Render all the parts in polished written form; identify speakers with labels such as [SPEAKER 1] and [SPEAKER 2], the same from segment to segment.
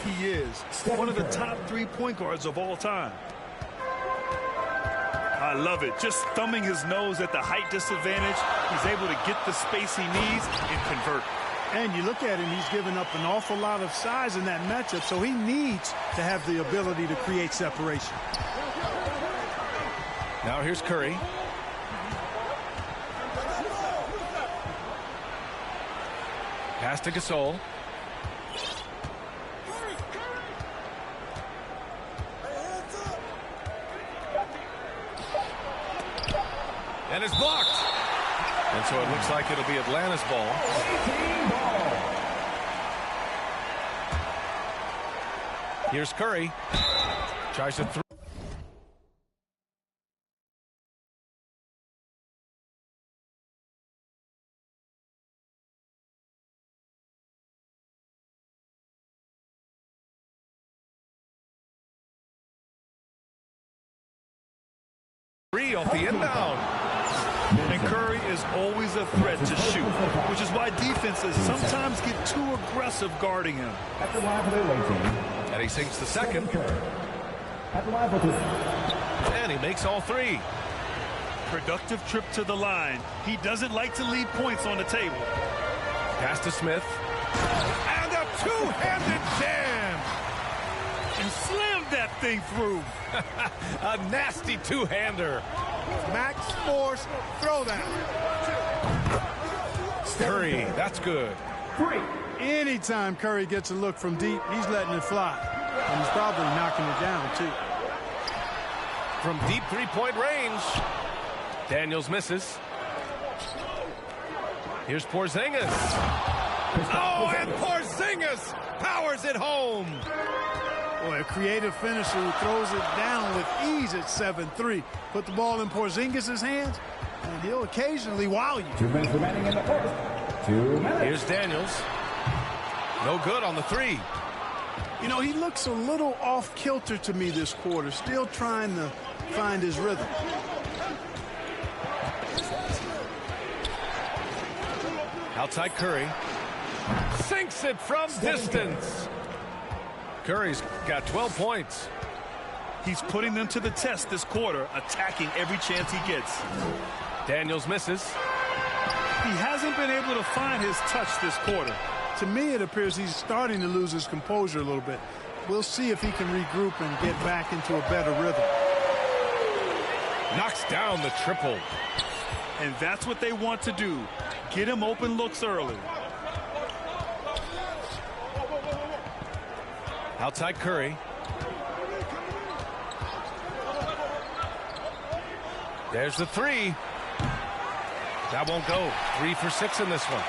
[SPEAKER 1] He is one of the top 3 point guards of all time. I love it. Just thumbing his nose at the height disadvantage. He's able to get the space he needs and convert.
[SPEAKER 2] And you look at him, he's given up an awful lot of size in that matchup, so he needs to have the ability to create separation.
[SPEAKER 3] Now here's Curry. Pass to Gasol. And it's blocked. And so it looks like it'll be Atlanta's ball. Here's Curry. Tries to throw. Three off the inbound.
[SPEAKER 1] And Curry is always a threat to shoot, which is why defenses sometimes get too aggressive guarding him.
[SPEAKER 3] And he sinks the second. And he makes all three.
[SPEAKER 1] Productive trip to the line. He doesn't like to leave points on the table.
[SPEAKER 3] Pass to Smith. And a two-handed jam.
[SPEAKER 1] And slammed that thing through.
[SPEAKER 3] A nasty two-hander.
[SPEAKER 2] Max Force throwdown.
[SPEAKER 3] Curry, that's good.
[SPEAKER 2] Anytime Curry gets a look from deep, he's letting it fly. And he's probably knocking it down, too.
[SPEAKER 3] From deep three-point range. Daniels misses. Here's Porzingis. Oh, and Porzingis powers it home.
[SPEAKER 2] Boy, a creative finisher who throws it down with ease at 7-3. Put the ball in Porzingis' hands, and he'll occasionally wow you.
[SPEAKER 4] 2 minutes remaining in the first. 2 minutes.
[SPEAKER 3] Here's Daniels. No good on the three.
[SPEAKER 2] You know, he looks a little off-kilter to me this quarter, still trying to find his rhythm.
[SPEAKER 3] Outside Curry. Sinks it from distance. Curry's got 12 points.
[SPEAKER 1] He's putting them to the test this quarter, attacking every chance he gets.
[SPEAKER 3] Daniels misses.
[SPEAKER 1] He hasn't been able to find his touch this quarter.
[SPEAKER 2] To me, it appears he's starting to lose his composure a little bit. We'll see if he can regroup and get back into a better rhythm.
[SPEAKER 3] Knocks down the triple.
[SPEAKER 1] And that's what they want to do. Get him open looks early.
[SPEAKER 3] Outside Curry. There's the three. That won't go. 3 for 6 in this one.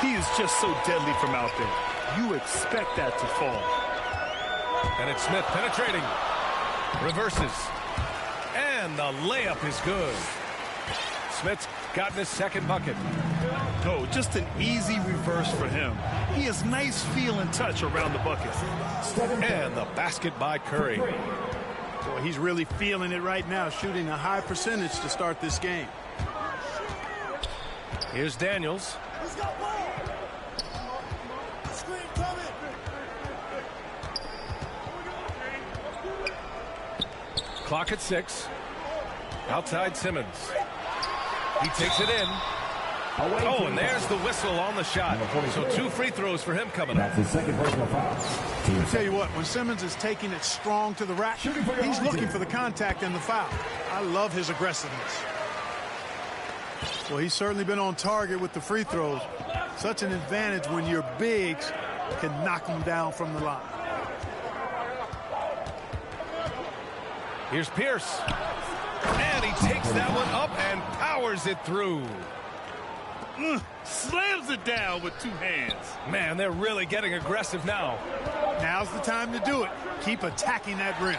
[SPEAKER 1] He is just so deadly from out there. You expect that to fall.
[SPEAKER 3] And it's Smith penetrating. Reverses. And the layup is good. Smith's gotten his second bucket.
[SPEAKER 1] No, just an easy reverse for him. He has nice feel and touch around the bucket.
[SPEAKER 3] And the basket by Curry.
[SPEAKER 2] Boy, he's really feeling it right now, shooting a high percentage to start this game.
[SPEAKER 3] Here's Daniels. Clock at 6. Outside Simmons. He takes it in. Oh, and there's the whistle on the shot. So 2 free throws for him coming up.
[SPEAKER 4] That's his second personal foul.
[SPEAKER 2] I'll tell you what, when Simmons is taking it strong to the rack, he's looking for the contact and the foul. I love his aggressiveness. Well, he's certainly been on target with the free throws. Such an advantage when your bigs can knock them down from the line.
[SPEAKER 3] Here's Pierce. And he takes that one up and powers it through.
[SPEAKER 1] Slams it down with 2 hands.
[SPEAKER 3] Man, they're really getting aggressive now.
[SPEAKER 2] Now's the time to do it. Keep attacking that rim.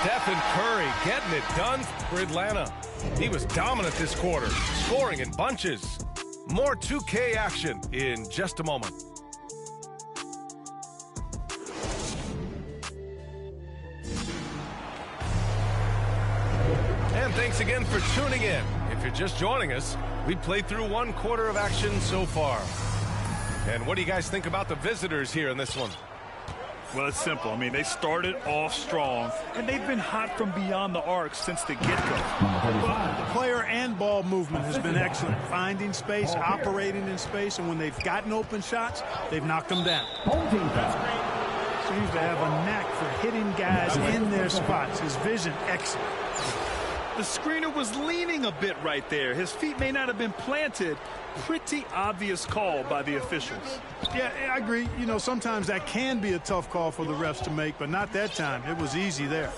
[SPEAKER 3] Stephen Curry getting it done for Atlanta. He was dominant this quarter, scoring in bunches. More 2K action in just a moment. And thanks again for tuning in. If you're just joining us, we played through 1 quarter of action so far. And what do you guys think about the visitors here in this one?
[SPEAKER 1] Well, it's simple. I mean, they started off strong, and they've been hot from beyond the arc since the get-go.
[SPEAKER 2] Well, the player and ball movement has been excellent. Finding space, operating in space, and when they've gotten open shots, they've knocked them down. Seems to have a knack for hitting guys in their spots. His vision, excellent.
[SPEAKER 1] The screener was leaning a bit right there. His feet may not have been planted. Pretty obvious call by the officials.
[SPEAKER 2] Yeah, I agree. You know, sometimes that can be a tough call for the refs to make, but not that time. It was easy there.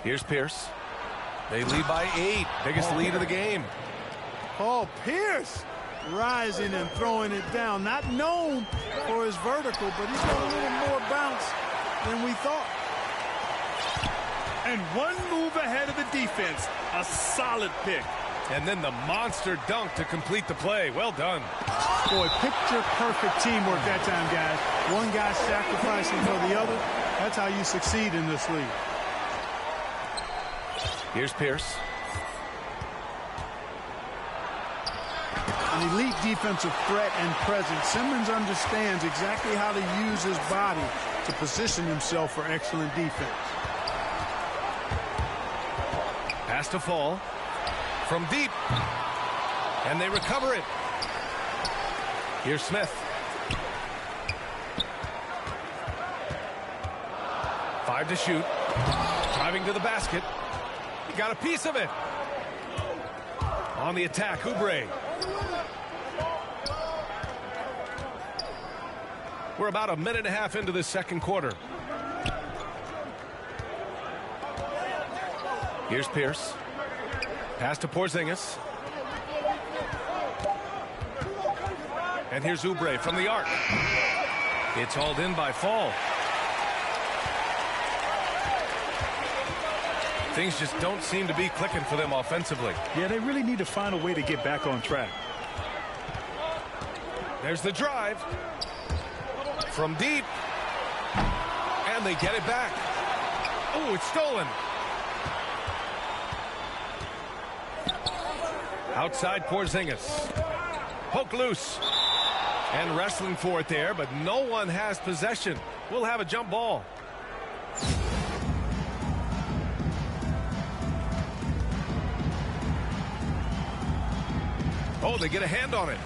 [SPEAKER 3] Here's Pierce. They lead by 8. Biggest lead of the game.
[SPEAKER 2] Paul Pierce rising and throwing it down. Not known for his vertical, but he's got a little more bounce than we thought.
[SPEAKER 1] And one move ahead of the defense. A solid pick.
[SPEAKER 3] And then the monster dunk to complete the play. Well done.
[SPEAKER 2] Boy, picture-perfect teamwork that time, guys. One guy sacrificing for the other. That's how you succeed in this league.
[SPEAKER 3] Here's Pierce.
[SPEAKER 2] An elite defensive threat and presence. Simmons understands exactly how to use his body to position himself for excellent defense.
[SPEAKER 3] Pass to Fall. From deep. And they recover it. Here's Smith. 5 to shoot. Driving to the basket. He got a piece of it. On the attack, Oubre. We're about a minute and a half into this second quarter. Here's Pierce. Pass to Porzingis. And here's Oubre from the arc. It's hauled in by Fall. Things just don't seem to be clicking for them offensively.
[SPEAKER 1] Yeah, they really need to find a way to get back on track.
[SPEAKER 3] There's the drive. From deep. And they get it back. Oh, it's stolen. Outside Porzingis. Poke loose. And wrestling for it there, but no one has possession. We'll have a jump ball. Oh, they get a hand on it.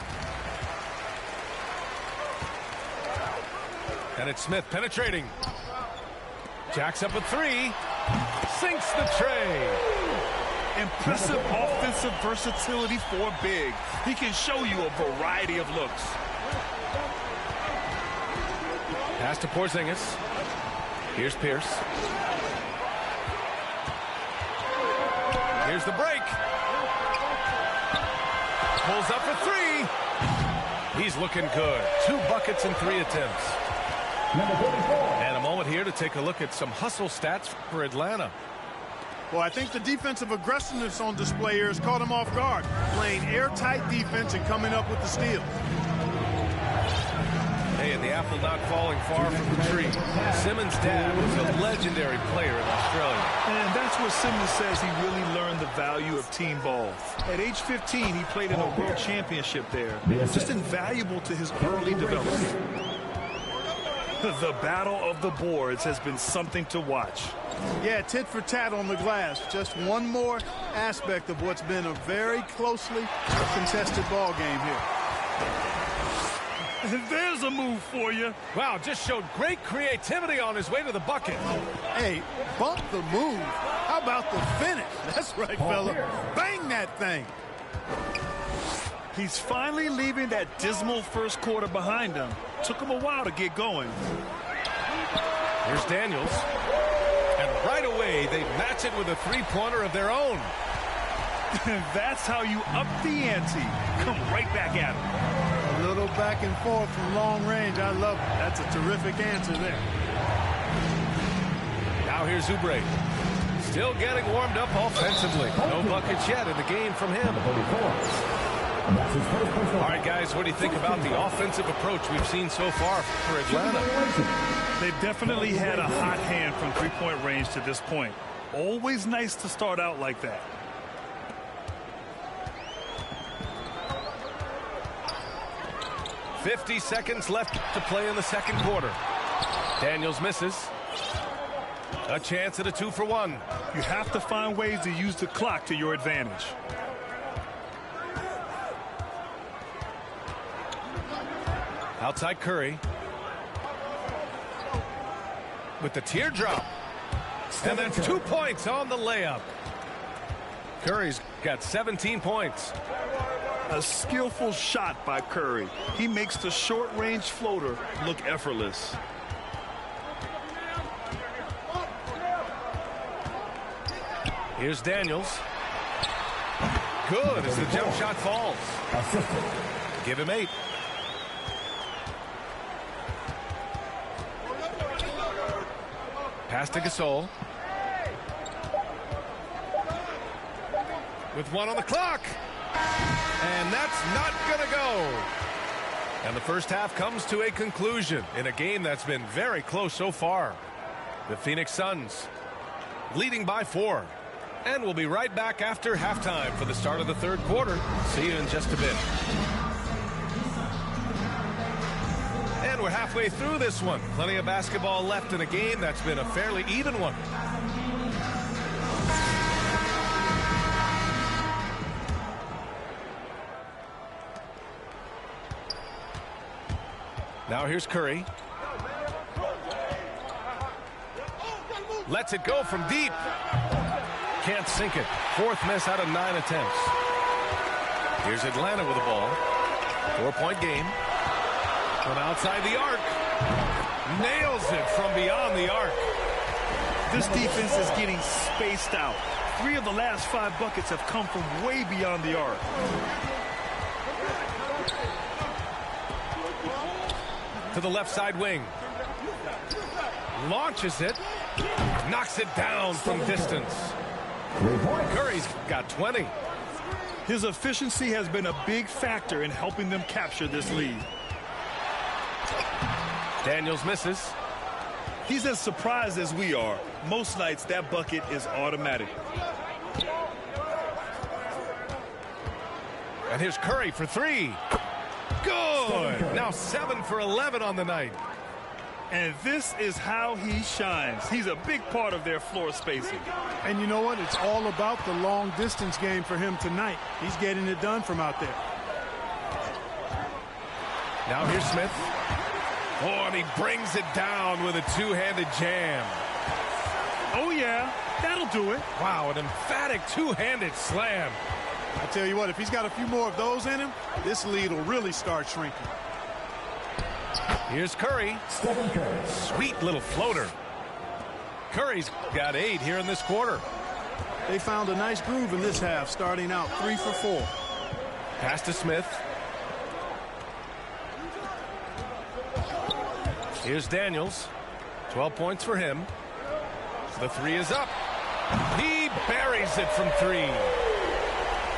[SPEAKER 3] And it's Smith penetrating. Jacks up a 3. Sinks the tray.
[SPEAKER 1] Impressive offensive versatility for big. He can show you a variety of looks.
[SPEAKER 3] Pass to Porzingis. Here's Pierce. Here's the break. Pulls up for 3. He's looking good. 2 buckets in 3 attempts. And a moment here to take a look at some hustle stats for Atlanta.
[SPEAKER 2] Well, I think the defensive aggressiveness on display here has caught him off guard. Playing airtight defense and coming up with the steal.
[SPEAKER 3] Hey, and the apple not falling far from the tree. Simmons' dad was a legendary player in Australia.
[SPEAKER 1] And that's where Simmons says he really learned the value of team ball. At age 15, he played in a world championship there. Just invaluable to his early development. The battle of the boards has been something to watch.
[SPEAKER 2] Yeah, tit for tat on the glass. Just one more aspect of what's been a very closely contested ball game here.
[SPEAKER 1] There's a move for you.
[SPEAKER 3] Wow, just showed great creativity on his way to the bucket.
[SPEAKER 2] Hey, bump the move. How about the finish? That's right, fella. Bang that thing.
[SPEAKER 1] He's finally leaving that dismal first quarter behind him. Took him a while to get going.
[SPEAKER 3] Here's Daniels. And right away, they match it with a 3-pointer of their own.
[SPEAKER 1] That's how you up the ante. Come right back at him.
[SPEAKER 2] A little back and forth from long range. I love it. That's a terrific answer there.
[SPEAKER 3] Now here's Oubre. Still getting warmed up offensively. No buckets yet in the game from him. All right, guys, what do you think about the offensive approach we've seen so far for Atlanta?
[SPEAKER 1] They've definitely had a hot hand from three-point range to this point. Always nice to start out like that.
[SPEAKER 3] 50 seconds left to play in the second quarter. Daniels misses. A chance at a 2-for-1.
[SPEAKER 1] You have to find ways to use the clock to your advantage.
[SPEAKER 3] Outside Curry. With the teardrop. And that's 2 points on the layup. Curry's got 17 points.
[SPEAKER 1] A skillful shot by Curry. He makes the short-range floater look effortless.
[SPEAKER 3] Here's Daniels. Good as the jump shot falls. Give him 8. Pass to Gasol. With 1 on the clock. And that's not going to go. And the first half comes to a conclusion in a game that's been very close so far. The Phoenix Suns leading by 4. And we'll be right back after halftime for the start of the third quarter. See you in just a bit. And we're halfway through this one. Plenty of basketball left in a game that's been a fairly even one. Now here's Curry. Lets it go from deep. Can't sink it. 4th miss out of 9 attempts. Here's Atlanta with the ball. 4-point game. From outside the arc. Nails it from beyond the arc.
[SPEAKER 1] This defense is getting spaced out. 3 of the last 5 buckets have come from way beyond the arc.
[SPEAKER 3] To the left side wing. Launches it. Knocks it down from distance. Curry's got 20.
[SPEAKER 1] His efficiency has been a big factor in helping them capture this lead.
[SPEAKER 3] Daniels misses.
[SPEAKER 1] He's as surprised as we are. Most nights that bucket is automatic.
[SPEAKER 3] And here's Curry for 3. Good. Now 7 for 11 on the night.
[SPEAKER 1] And this is how he shines. He's a big part of their floor spacing.
[SPEAKER 2] And you know what? It's all about the long distance game for him tonight. He's getting it done from out there.
[SPEAKER 3] Now here's Smith. Oh, and he brings it down with a 2-handed jam.
[SPEAKER 1] Oh, yeah. That'll do it.
[SPEAKER 3] Wow, an emphatic 2-handed slam.
[SPEAKER 2] I tell you what, if he's got a few more of those in him, this lead will really start shrinking.
[SPEAKER 3] Here's Curry. Sweet little floater. Curry's got 8 here in this quarter.
[SPEAKER 2] They found a nice groove in this half, starting out 3 for 4.
[SPEAKER 3] Pass to Smith. Here's Daniels. 12 points for him. The 3 is up. He buries it from 3.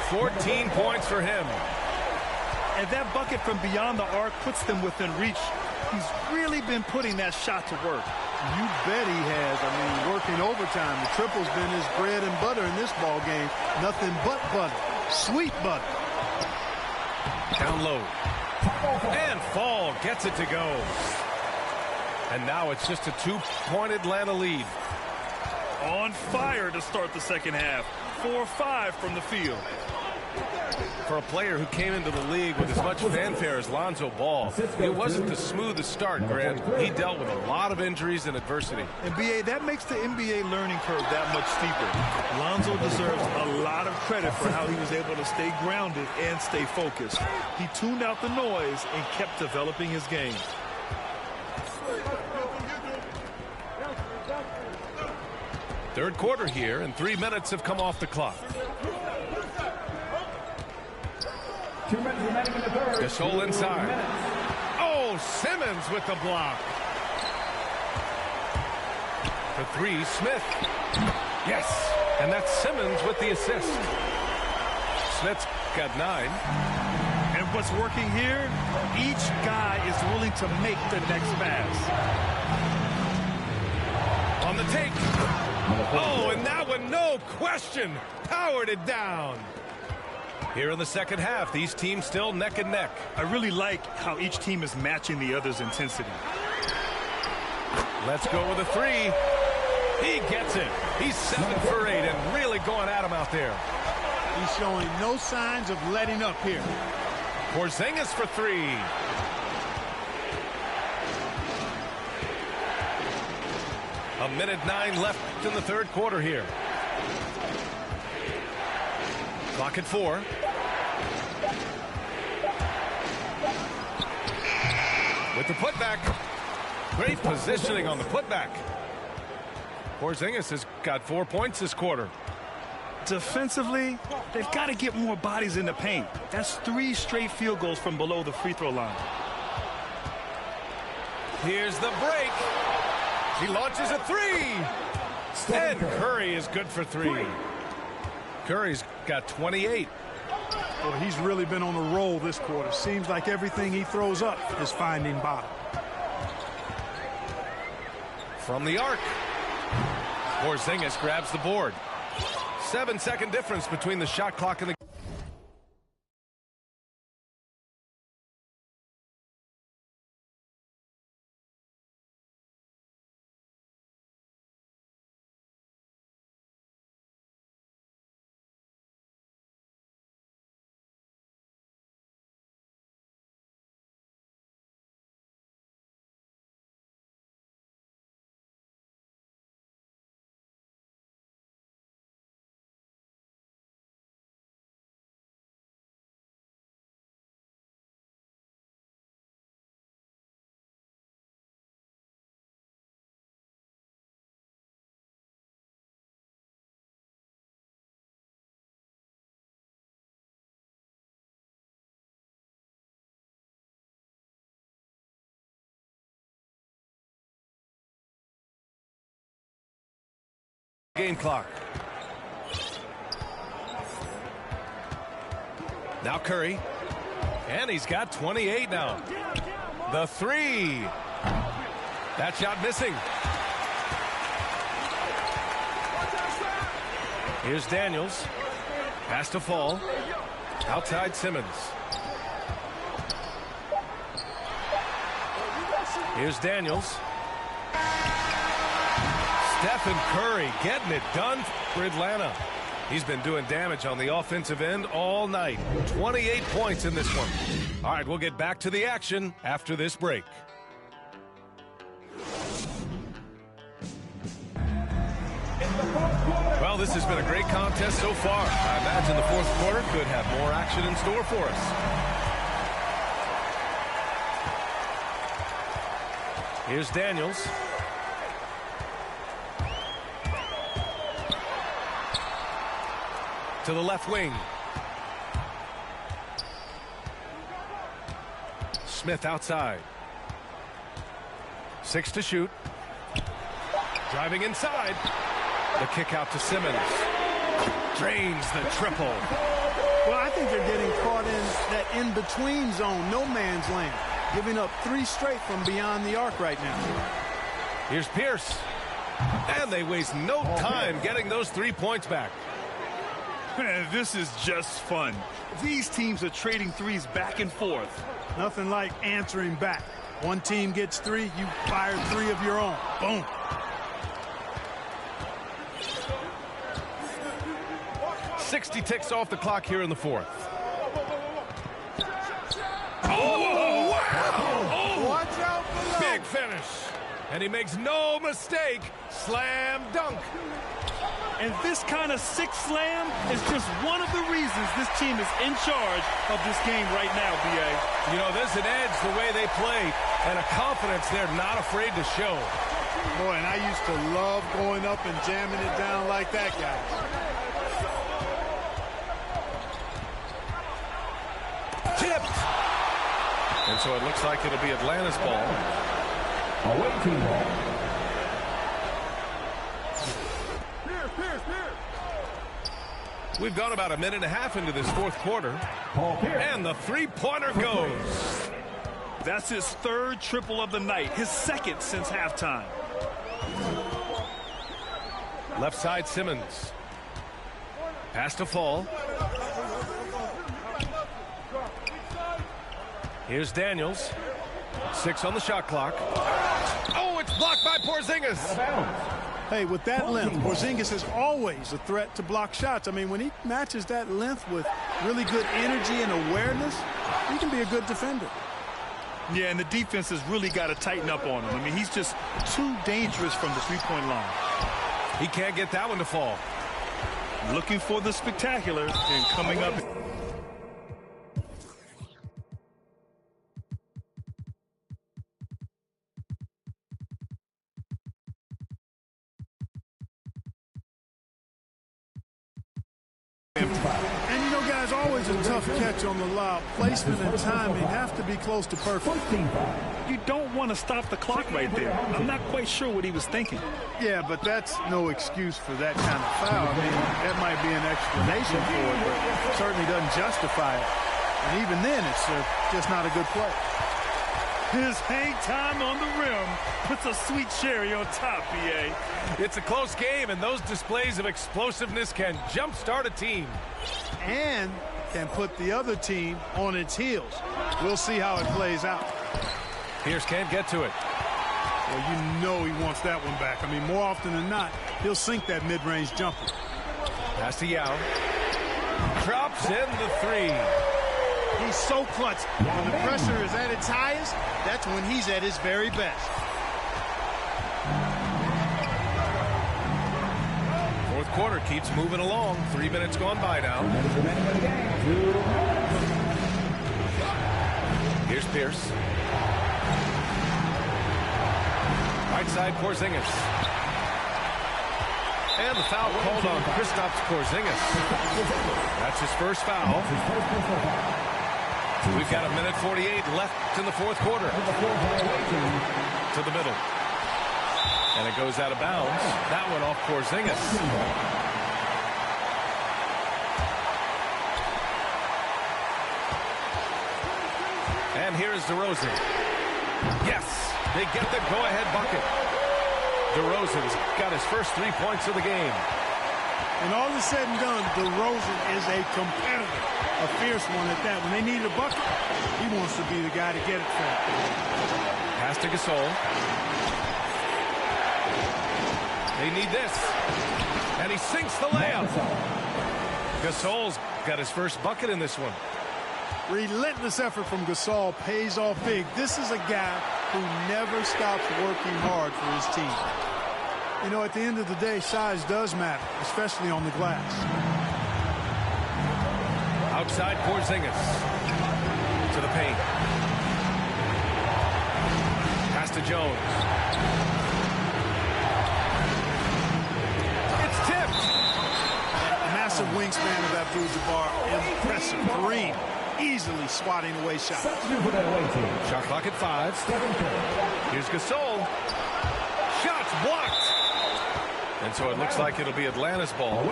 [SPEAKER 3] 14 points for him.
[SPEAKER 1] And that bucket from beyond the arc puts them within reach. He's really been putting that shot to work.
[SPEAKER 2] You bet he has. I mean, working overtime. The triple's been his bread and butter in this ball game. Nothing but butter. Sweet butter.
[SPEAKER 3] Down low. And Fall gets it to go. And now it's just a 2-point Atlanta lead.
[SPEAKER 1] On fire to start the second half. 4-5 from the field.
[SPEAKER 3] For a player who came into the league with as much fanfare as Lonzo Ball, it wasn't the smoothest start, Grant. He dealt with a lot of injuries and adversity.
[SPEAKER 1] And, B.A., that makes the NBA learning curve that much steeper. Lonzo deserves a lot of credit for how he was able to stay grounded and stay focused. He tuned out the noise and kept developing his game.
[SPEAKER 3] Third quarter here, and 3 minutes have come off the clock.
[SPEAKER 4] 2 minutes remaining in the third.
[SPEAKER 3] Gasol inside. Oh, Simmons with the block. For 3, Smith. Yes, and that's Simmons with the assist. Smith's got 9.
[SPEAKER 1] And what's working here, each guy is willing to make the next pass.
[SPEAKER 3] On the take. Oh, and that one, no question, powered it down. Here in the second half, these teams still neck and neck.
[SPEAKER 1] I really like how each team is matching the other's intensity.
[SPEAKER 3] Let's go with a three. He gets it. He's 7 for 8 and really going at him out there.
[SPEAKER 2] He's showing no signs of letting up here.
[SPEAKER 3] Porzingis for 3. A minute 9 left in the third quarter here. Clock at 4. With the putback. Great positioning on the putback. Porzingis has got 4 points this quarter.
[SPEAKER 1] Defensively, they've got to get more bodies in the paint. That's 3 straight field goals from below the free throw line.
[SPEAKER 3] Here's the break. He launches a 3. And Curry is good for 3. Curry's got 28.
[SPEAKER 2] Well, he's really been on a roll this quarter. Seems like everything he throws up is finding bottom.
[SPEAKER 3] From the arc. Porzingis grabs the board. 7-second difference between the shot clock and the game clock. Now Curry. And he's got 28 now. The 3. That shot missing. Here's Daniels. Has to fall. Outside Simmons. Here's Daniels. Stephen Curry getting it done for Atlanta. He's been doing damage on the offensive end all night. 28 points in this one. All right, we'll get back to the action after this break. Well, this has been a great contest so far. I imagine the fourth quarter could have more action in store for us. Here's Daniels. To the left wing. Smith outside. 6 to shoot. Driving inside. The kick out to Simmons. Drains the triple.
[SPEAKER 2] Well, I think they're getting caught in that in-between zone, no man's land. Giving up 3 straight from beyond the arc right now.
[SPEAKER 3] Here's Pierce. And they waste no time getting those 3 points back.
[SPEAKER 1] Man, this is just fun. These teams are trading threes back and forth.
[SPEAKER 2] Nothing like answering back. One team gets 3, you fire 3 of your own. Boom.
[SPEAKER 3] .60 ticks off the clock here in the fourth.
[SPEAKER 1] Oh, wow! Oh.
[SPEAKER 2] Watch out for
[SPEAKER 3] Big finish. And he makes no mistake. Slam dunk.
[SPEAKER 1] And this kind of sick slam is just one of the reasons this team is in charge of this game right now, B.A.
[SPEAKER 3] You know, there's an edge the way they play and a confidence they're not afraid to show.
[SPEAKER 2] Boy, and I used to love going up and jamming it down like that guy.
[SPEAKER 3] Tipped. And so it looks like it'll be Atlanta's ball.
[SPEAKER 4] Away team ball.
[SPEAKER 3] We've gone about a minute and a half into this fourth quarter. And the three-pointer goes.
[SPEAKER 1] That's his 3rd triple of the night, his 2nd since halftime.
[SPEAKER 3] Left side Simmons. Pass to Fall. Here's Daniels. 6 on the shot clock. Oh, it's blocked by Porzingis.
[SPEAKER 2] Hey, with that length, Porzingis is always a threat to block shots. I mean, when he matches that length with really good energy and awareness, he can be a good defender.
[SPEAKER 1] Yeah, and the defense has really got to tighten up on him. I mean, he's just too dangerous from the three-point line.
[SPEAKER 3] He can't get that one to fall.
[SPEAKER 1] Looking for the spectacular and coming up.
[SPEAKER 2] And you know, guys, always a tough catch on the lob. Placement and timing have to be close to perfect.
[SPEAKER 1] You don't want to stop the clock right there. I'm not quite sure what he was thinking.
[SPEAKER 2] Yeah, but that's no excuse for that kind of foul. I mean, that might be an explanation for it, but it certainly doesn't justify it. And even then, it's just not a good play.
[SPEAKER 1] His hang time on the rim puts a sweet cherry on top, B.A.
[SPEAKER 3] It's a close game, and those displays of explosiveness can jumpstart a team.
[SPEAKER 2] And can put the other team on its heels. We'll see how it plays out.
[SPEAKER 3] Pierce can't get to it.
[SPEAKER 2] Well, you know he wants that one back. I mean, more often than not, he'll sink that mid-range jumper.
[SPEAKER 3] Pass to Yao. Drops in the 3.
[SPEAKER 2] He's so clutch. When the pressure is at its highest, that's when he's at his very best.
[SPEAKER 3] Fourth quarter keeps moving along. 3 minutes gone by now. Here's Pierce. Right side, Porzingis. And the foul called on Kristaps Porzingis. That's his first foul. We've got 1:48 left in the fourth quarter. To the middle. And it goes out of bounds. That one off Porzingis. And here is DeRozan. Yes, they get the go-ahead bucket. DeRozan's got his first 3 points of the game.
[SPEAKER 2] When all is said and done, DeRozan is a competitor. A fierce one at that. When they need a bucket, he wants to be the guy to get it for them.
[SPEAKER 3] Pass to Gasol. They need this. And he sinks the layup. Gasol's got his first bucket in this one.
[SPEAKER 2] Relentless effort from Gasol pays off big. This is a guy who never stops working hard for his team. You know, at the end of the day, size does matter, especially on the glass.
[SPEAKER 3] Outside Porzingis. To the paint. Pass to Jones. It's tipped.
[SPEAKER 2] The massive wingspan of Abdul-Jabbar. Impressive. Kareem easily swatting away shots.
[SPEAKER 3] Shot clock at 5. Here's Gasol. Shots blocked. And so it looks like it'll be Atlanta's ball.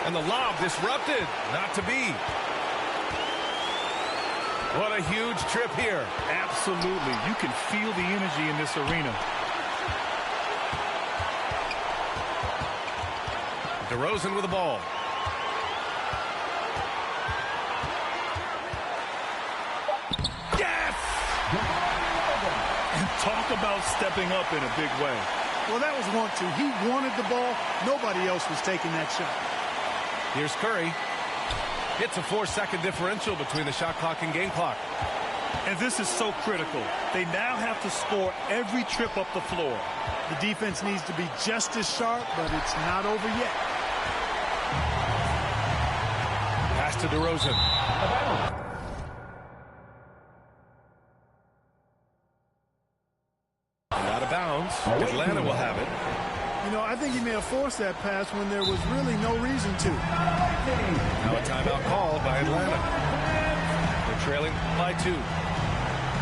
[SPEAKER 3] And the lob disrupted. Not to be. What a huge trip here.
[SPEAKER 1] Absolutely. You can feel the energy in this arena.
[SPEAKER 3] DeRozan with the ball. Yes!
[SPEAKER 1] And talk about stepping up in a big way.
[SPEAKER 2] Well, that was 1-2. He wanted the ball. Nobody else was taking that shot.
[SPEAKER 3] Here's Curry. It's a 4-second differential between the shot clock and game clock.
[SPEAKER 1] And this is so critical. They now have to score every trip up the floor.
[SPEAKER 2] The defense needs to be just as sharp, but it's not over yet.
[SPEAKER 3] Pass to DeRozan. Out of bounds. Atlanta will have it.
[SPEAKER 2] You know, I think he may have forced that pass when there was really no reason to.
[SPEAKER 3] Now a timeout called by Atlanta. They're trailing by 2.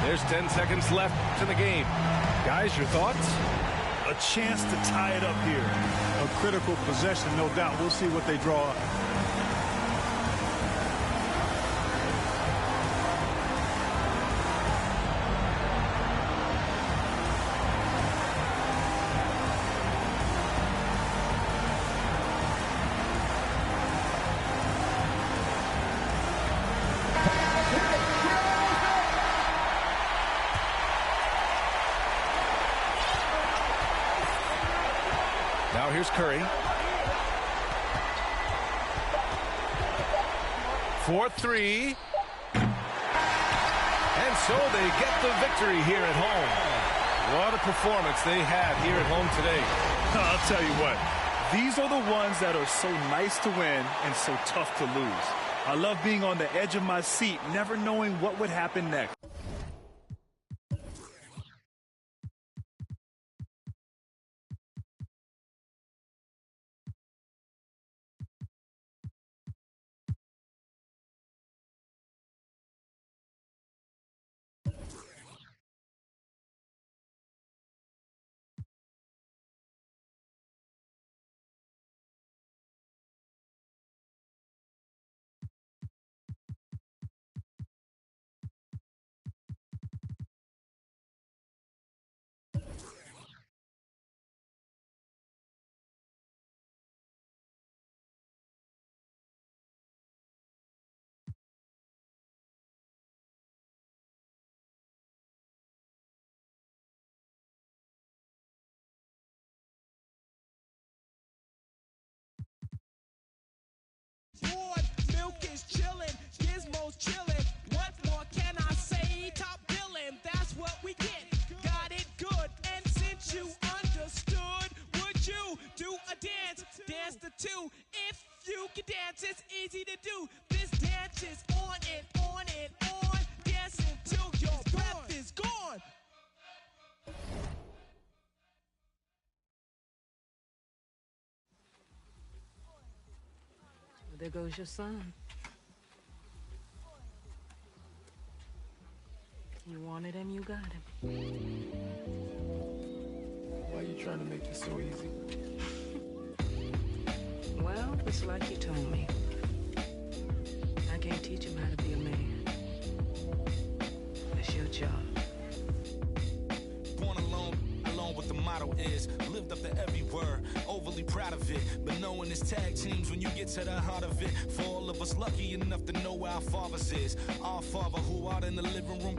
[SPEAKER 3] There's 10 seconds left to the game. Guys, your thoughts?
[SPEAKER 1] A chance to tie it up here.
[SPEAKER 2] A critical possession, no doubt. We'll see what they draw up.
[SPEAKER 3] Now here's Curry. 4-3. And so they get the victory here at home. What a performance they had here at home today.
[SPEAKER 1] I'll tell you what, these are the ones that are so nice to win and so tough to lose. I love being on the edge of my seat, never knowing what would happen next.
[SPEAKER 5] Milk is chillin', Gizmo's chillin'. What more can I say? Top billin', that's what we get. Got it good, and since you understood, would you do a dance? Dance the two. If you can dance, it's easy to do. This dance is on and on and on. Dancing till your breath is gone.
[SPEAKER 6] There goes your son. You wanted him, you got him.
[SPEAKER 7] Why are you trying to make this so easy?
[SPEAKER 6] Well, it's like you told me. I can't teach him how to be a man. That's your job.
[SPEAKER 8] Born alone what the motto is. Lived up to every word, overly proud of it. But knowing it's tag teams when you get to the heart of it. For all of us lucky enough to know where our fathers is. Our father who out in the living room.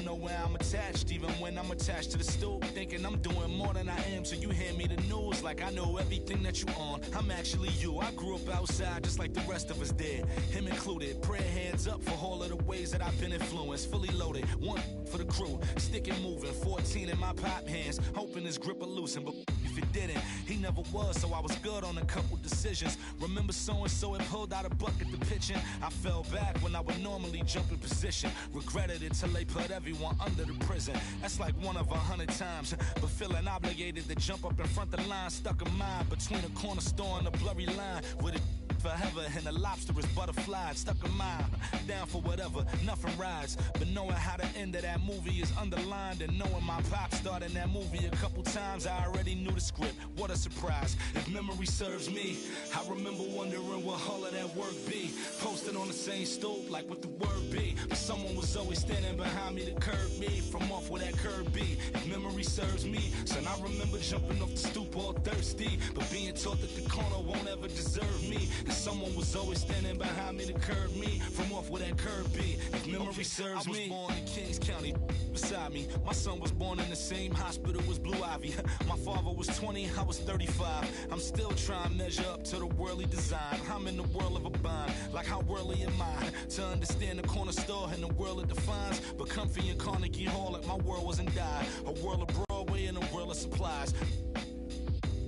[SPEAKER 8] Know where I'm attached, even when I'm attached to the stool. Thinking I'm doing more than I am, so you hand me the news like I know everything that you on. I'm actually you. I grew up outside just like the rest of us did, him included. Prayer hands up for all of the ways that I've been influenced. Fully loaded, one for the crew, stick and moving. 14 in my pop hands, hoping his grip will loosen, but if it didn't, he never was, so I was good on a couple decisions. Remember so-and-so had pulled out a bucket to pitching. I fell back when I would normally jump in position. Regretted it till they put everyone under the prison. That's like 1 of 100 times. But feeling obligated to jump up in front of the line. Stuck a mind between a corner store and a blurry line. With it forever and the lobster is butterfly. Stuck a mind, down for whatever, nothing rides. But knowing how the end of that movie is underlined, and knowing my pop starred in that movie a couple times, I already knew the script. What a surprise. If memory serves me, I remember wondering what all of that work be. Posted on the same stoop like what the word be. But someone was always standing behind me to curb me from off where that curb be. If memory serves me, son, I remember jumping off the stoop all thirsty, but being taught that the corner won't ever deserve me. And someone was always standing behind me to curb me from off where that curb be. If memory serves me, I was born in Kings County beside me. My son was born in the same hospital as Blue Ivy. My father was 20, I was 35. I'm still trying to measure up to the worldly design. I'm in the world of a bind, like how worldly am I? To understand the corner store and the world it defines. But comfy in Carnegie Hall like my world wasn't die. A world of Broadway and a world of supplies.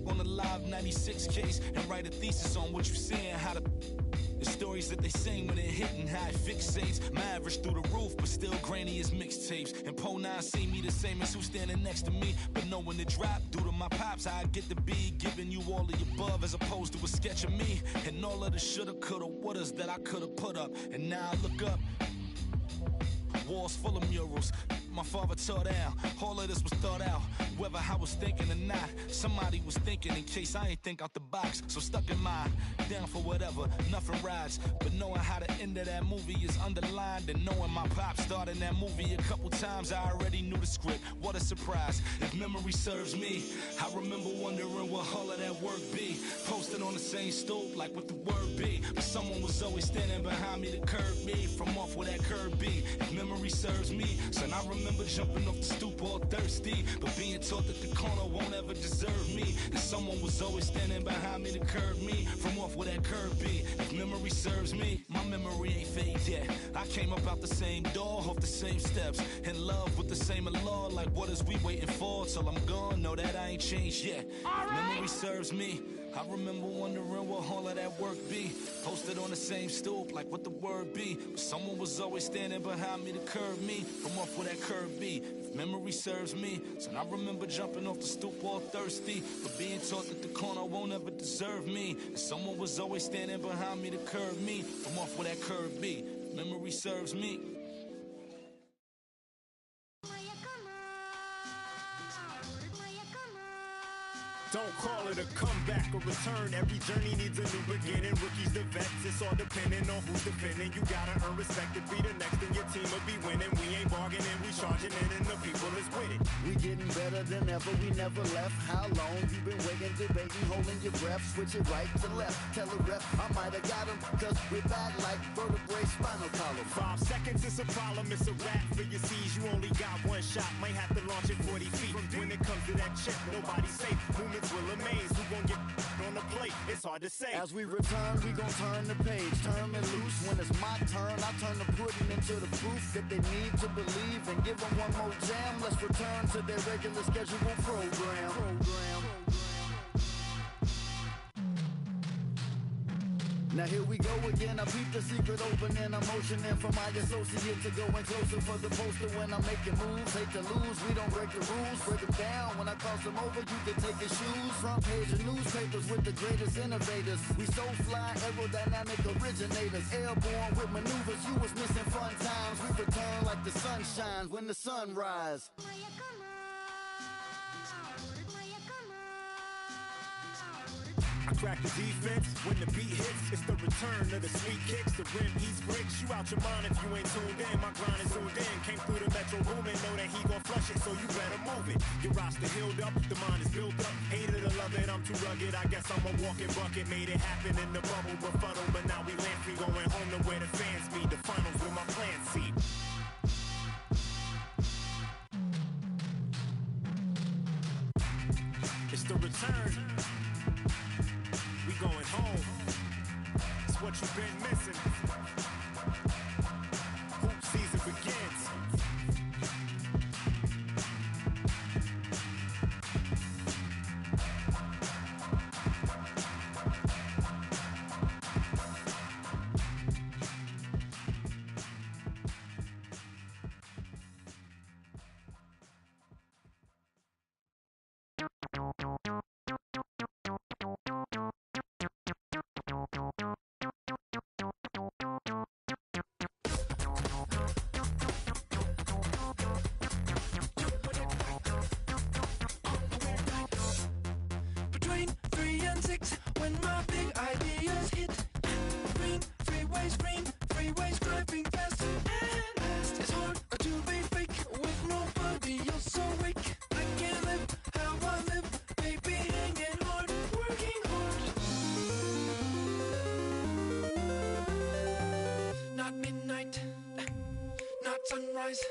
[SPEAKER 8] On the Live 96 case and write a thesis on what you seeing, how the stories that they sing when it hit and how it fixates. My average through the roof, but still grainy as mixtapes. And Po 9 see me the same as who's standing next to me. But knowing the drop due to my pops, how I get to be giving you all of the above as opposed to a sketch of me. And all of the shoulda, coulda, wouldas that I coulda put up. And now I look up, walls full of murals my father tore down. All of this was thought out, whether I was thinking or not. Somebody was thinking in case I ain't think out the box. So stuck in mind, down for whatever, nothing rides. But knowing how the end of that movie is underlined, and knowing my pop starred in that movie a couple times, I already knew the script. What a surprise. If memory serves me, I remember wondering what all of that work be. Posted on the same stoop like what the word be. But someone was always standing behind me to curb me from off where that curb be. If memory serves me, son, I remember remember jumping off the stoop all thirsty, but being taught that the corner won't ever deserve me. And someone was always standing behind me to curb me from off where that curb be. If memory serves me, my memory ain't fade yet. I came up out the same door, off the same steps, in love with the same law. Like what is we waiting for till I'm gone? Know that I ain't changed yet. If memory serves me, I remember wondering what all of that work be. Posted on the same stoop, like what the word be. But someone was always standing behind me to curb me from off where that curb be. If memory serves me, so I remember jumping off the stoop all thirsty, but being taught that the corner won't ever deserve me. And someone was always standing behind me to curb me from off where that curb be. If memory serves me.
[SPEAKER 9] Don't call it a comeback or return. Every journey needs a new beginning. Rookies to vets, it's all depending on who's defending. You gotta earn respect to be the next, and your team will be winning. We ain't bargaining, we charging in, and the people is with it.
[SPEAKER 10] We getting better than ever, we never left. How long you been waiting, debating, holding your breath? Switch it right to left, tell the ref I might have got him, cause we're back like vertebrae, spinal column.
[SPEAKER 9] 5 seconds is a problem, it's a wrap for your C's. You only got one shot, might have to launch it 40 feet. When it comes to that chip, nobody's safe. Movements will amaze, who gon' get on the plate? It's hard to say.
[SPEAKER 10] As we return, we gon' turn the page, turn it loose. When it's my turn, I turn the pudding into the proof that they need to believe, and give them one more jam. Let's return to their regular scheduled program. Now here we go again, I peep the secret opening. I'm motioning for my associate to go in closer for the poster when I'm making moves. Hate to lose, we don't break the rules, break them down. When I cross them over, you can take your shoes. Front page of newspapers with the greatest innovators. We so fly, aerodynamic originators. Airborne with maneuvers, you was missing fun times. We return like the sun shines when the sun rise.
[SPEAKER 9] I crack the defense when the beat hits. It's the return of the sweet kicks. The rim eats bricks. You out your mind if you ain't tuned in. My grind is zoomed in. Came through the metro booming. Know that he gon' flush it, so you better move it. Your roster healed up. The mind is built up. Hate it or love it, I'm too rugged. I guess I'm a walking bucket. Made it happen in the bubble befuddle, but now we land free. Going home to where the fans be. The finals with my plan see. It's the return. We going home. It's what you've been missing. Hoop season begins.
[SPEAKER 5] Sunrise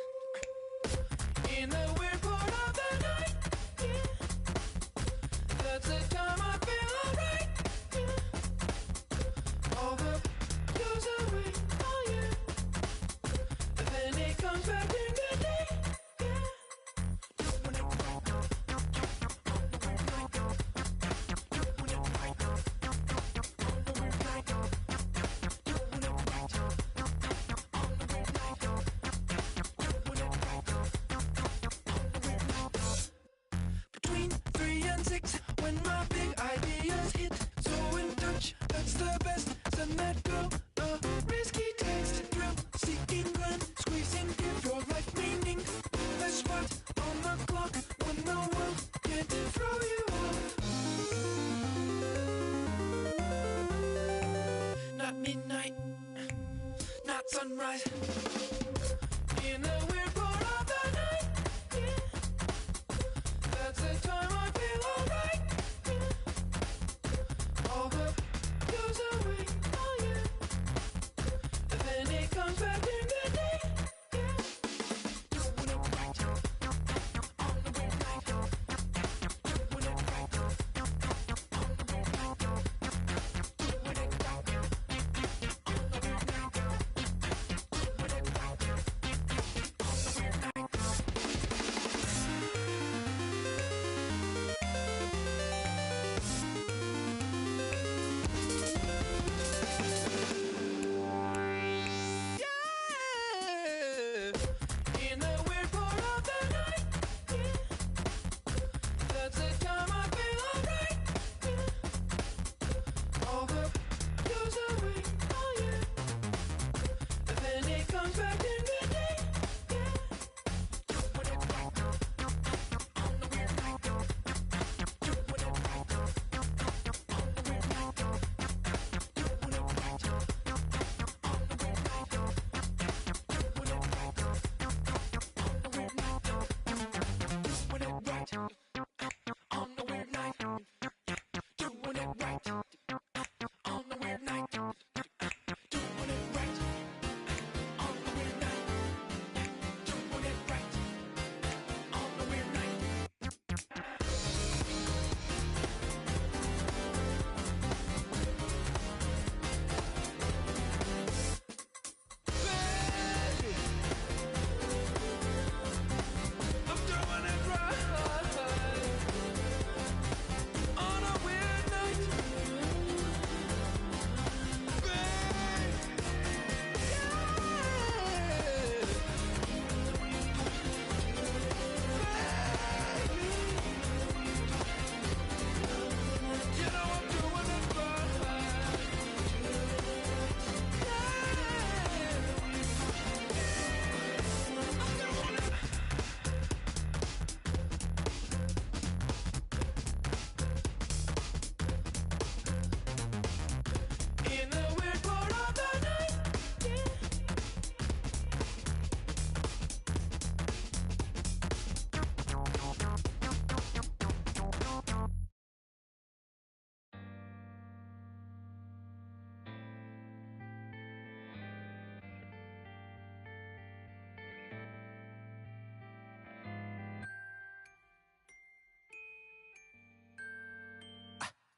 [SPEAKER 5] in a weird part of the night, yeah. That's the time I feel alright, yeah. All the goes away, oh yeah. And then it comes back in the day, yeah. Sunrise in a weird part of the night, yeah. That's the time I feel alright, yeah. All the goes away, oh yeah. And then it comes back in the day, yeah. right. On the weird night. Doing it right. On the weird night. Doing it right. On the weird night. Doing it right. On the weird night.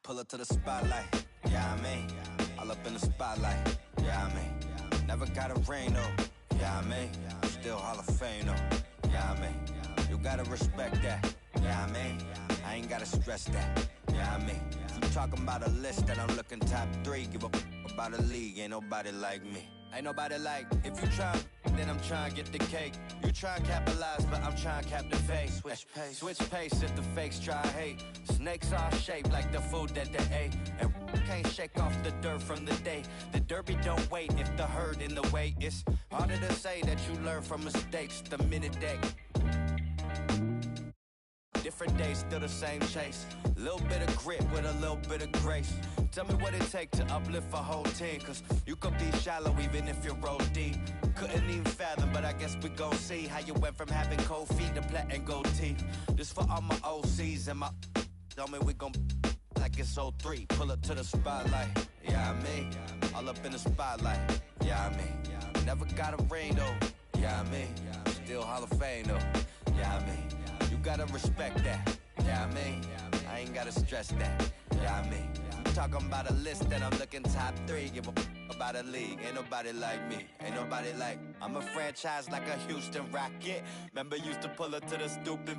[SPEAKER 11] Pull up to the spotlight, yeah, I mean. All up in the spotlight, yeah, I mean. Never got a ring, though, yeah, I mean. Still Hall of Fame, though, yeah, I mean. You gotta respect that, yeah, I mean. I ain't gotta stress that, yeah, I mean. If you talking about a list that I'm looking top 3, give a about a league, ain't nobody like me. Ain't nobody like, if you try, then I'm trying to get the cake. You try and capitalize, but I'm trying to cap the face. Switch pace if the fakes try hate. Snakes are shaped like the food that they ate. And can't shake off the dirt from the day. The derby don't wait if the herd in the way. It's harder to say that you learn from mistakes the minute that. Different days, still the same chase. Little bit of grit with a little bit of grace. Tell me what it take to uplift a whole team. Cause you could be shallow even if you roll deep. Couldn't even fathom, but I guess we gon' see how you went from having cold feet to platinum and gold teeth. This for all my OCs and my tell me we gon' like it's 03. Pull up to the spotlight, yeah, I mean. All up in the spotlight, yeah, I mean. Never got a ring though, yeah, I mean. Still Hall of Fame though, yeah, I mean. You gotta respect that, yeah, I mean. I ain't gotta stress that, yeah, I mean. I'm talking about a list that I'm looking top 3. Give a about a league, ain't nobody like me. Ain't nobody like, I'm a franchise like a Houston Rocket. Remember used to pull her to the stupid.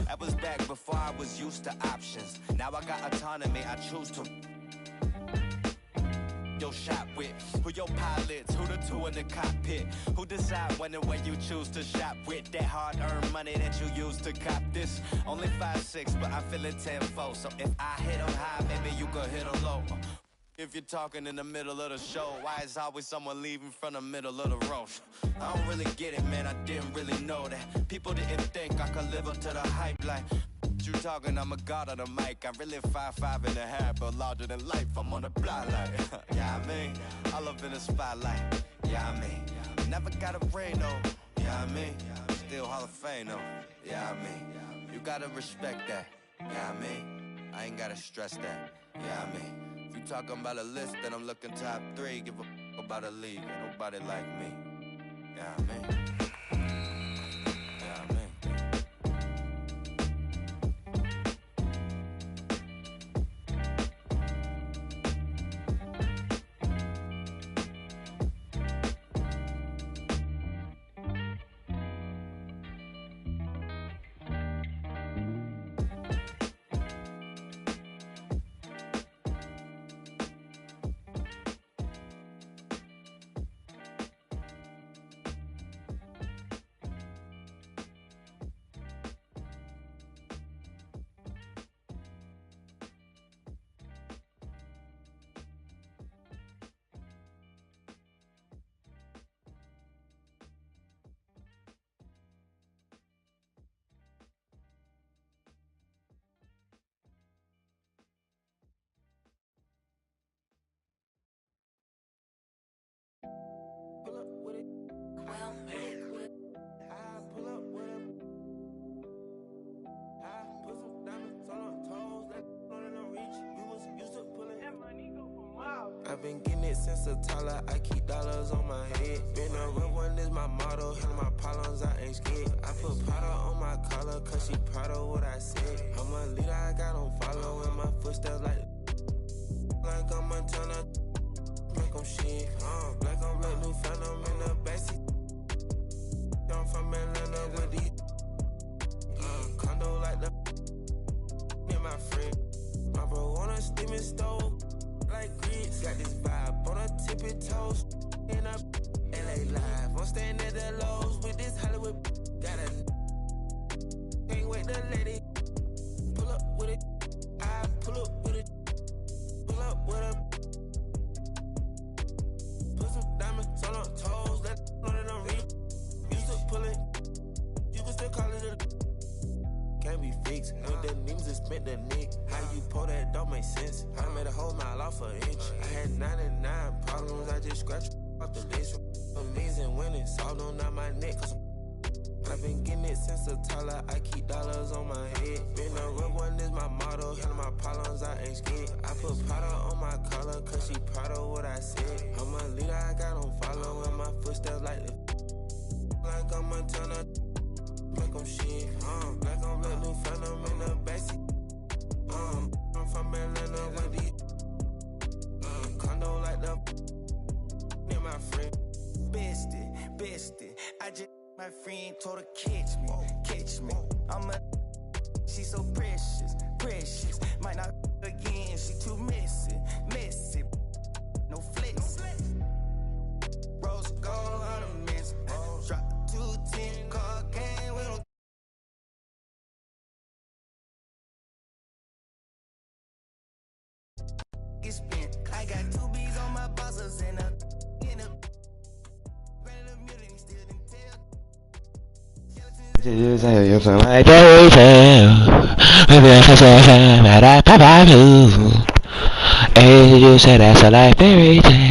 [SPEAKER 11] That was back before I was used to options. Now I got autonomy, I choose to. Your shot with, who your pilots, who the two in the cockpit, who decide when and where you choose to shop with that hard-earned money that you use to cop this. Only 5'6", but I'm feeling 10-4. So if I hit them high, maybe you could hit them low. If you're talking in the middle of the show, why is always someone leaving from the middle of the road? I don't really get it, man, I didn't really know that. People didn't think I could live up to the hype like you talking, I'm a god on the mic. I'm really 5'5.5", but larger than life, I'm on the block like yeah, I mean, all up in the spotlight, yeah, I mean. Never got a ring though, yeah, I mean. Still Hall of Fame though, yeah, I mean. You gotta respect that, yeah, I mean. I ain't gotta stress that, yeah, I mean. If you talking about a list, then I'm looking top 3. Give a about a league, ain't nobody like me. Yeah, I mean.
[SPEAKER 7] I've been getting it since a toddler. I keep dollars on my head. Been a real one is my motto. Hit my problems, I ain't scared. I put powder on my collar, cause she proud of what I said. I'm a leader, I got on follow in my footsteps like I'm a turner. Make them shit. Black on black, new phantom in the backseat. I'm from Atlanta with these. Condo like the. Me my friend. My bro on a steaming stove. Like grits. Got this vibe on a tippy toes. In a LA live. I'm staying at the lows with this Hollywood. Got a. Can't wait to let it. Pull up with it. I pull up with it. Pull up with a. Put some diamonds on her toes. Let know that I'm real. Used to pull it. You can still call it a. Can't be fixed. With the names and spent the nick. How you pull that don't make sense. I made a whole mile off an inch. I had 99 problems. I just scratched off the list. Amazing winning. Solved on out my neck. Cause I've been getting it since a toddler. I keep dollars on my head. Been a real one is my motto. Hit my problems, I ain't scared. I put powder on my collar, cause she proud of what I said. I'm a leader, I got on follow in my footsteps like the. Like I'm a turner. Make them shit. Black on black, new phantom in the backseat. I'm from Atlanta with these. Condo like the. Near my friend.
[SPEAKER 11] Bestie. I just. My friend told her catch me. I'm a. She so precious. Might not again. She too messy. No flex. Rose gold ornaments. Drop 210 car game. We don't. Get spent. I got 2 B's on my bosses and a.
[SPEAKER 12] You say you're from my baby. Maybe I say but I pop out. And you say that's a life fairy tale.